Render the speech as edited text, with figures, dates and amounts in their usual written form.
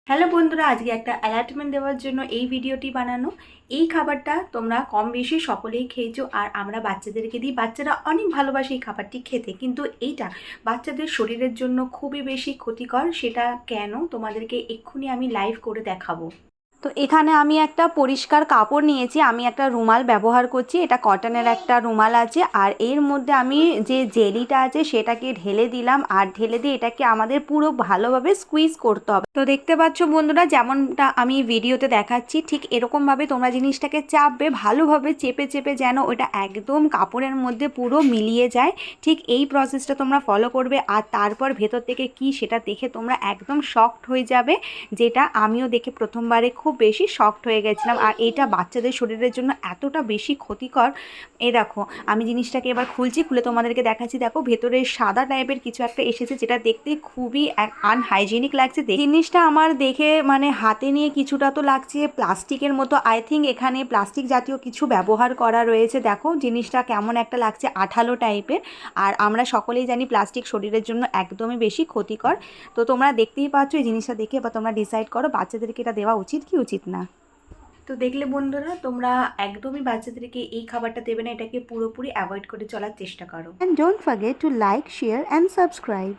Hello বন্ধুরা, আজকে একটা অ্যালার্টমেন্ট দেওয়ার জন্য এই ভিডিওটি বানানো। এই খাবারটা তোমরা কম বেশি সকলেই খেয়েছো, আর আমরা বাচ্চাদেরকে দিই। বাচ্চারা অনেক ভালোবাসে এই খাবারটি খেতে, কিন্তু এইটা বাচ্চাদের শরীরের জন্য খুবই বেশি ক্ষতিকর। সেটা কেন তোমাদেরকে এক্ষুনি আমি লাইভ করে দেখাবো। তো এখানে আমি একটা পরিষ্কার কাপড় নিয়েছি, আমি একটা রুমাল ব্যবহার করছি, এটা কটনের একটা রুমাল আছে। আর এর মধ্যে আমি যে জেলিটা আছে সেটাকে ঢেলে দিলাম, আর ঢেলে দিয়ে এটাকে আমাদের পুরো ভালোভাবে স্কুইজ করতে হবে। তো দেখতে পাচ্ছ বন্ধুরা, যেমনটা আমি ভিডিওতে দেখাচ্ছি ঠিক এরকমভাবে তোমরা জিনিসটাকে চাপবে, ভালোভাবে চেপে চেপে যেন ওটা একদম কাপড়ের মধ্যে পুরো মিলিয়ে যায়। ঠিক এই প্রসেসটা তোমরা ফলো করবে, আর তারপর ভেতর থেকে কি সেটা দেখে তোমরা একদম শকড হয়ে যাবে, যেটা আমিও দেখে প্রথমবারে খুব বেশি শকড হয়ে গেছিলাম। আর এটা বাচ্চাদের শরীরের জন্য এতটা বেশি ক্ষতিকর। এই দেখো, আমি জিনিসটাকে এবার খুলছি, খুলে তোমাদেরকে দেখাচ্ছি। দেখো, ভেতরে সাদা টাইপের কিছু একটা এসেছে, যেটা দেখতে খুবই আনহাইজেনিক লাগছে। জিনিসটা আমার দেখে মানে হাতে নিয়ে কিছুটা তো লাগছে প্লাস্টিকের মতো। আই থিঙ্ক এখানে প্লাস্টিক জাতীয় কিছু ব্যবহার করা রয়েছে। দেখো জিনিসটা কেমন একটা লাগছে, আঠালো টাইপের। আর আমরা সকলেই জানি প্লাস্টিক শরীরের জন্য একদমই বেশি ক্ষতিকর। তো তোমরা দেখতেই পাচ্ছ, এই জিনিসটা দেখে বা তোমরা ডিসাইড করো বাচ্চাদেরকে এটা দেওয়া উচিত কি উচিত না। তো দেখলে বন্ধুরা, তোমরা একদমই বাচ্চাদেরকে এই খাবারটা দেবে না, এটাকে পুরোপুরি অ্যাভয়েড করে চলার চেষ্টা করো। And don't forget to like, share and subscribe.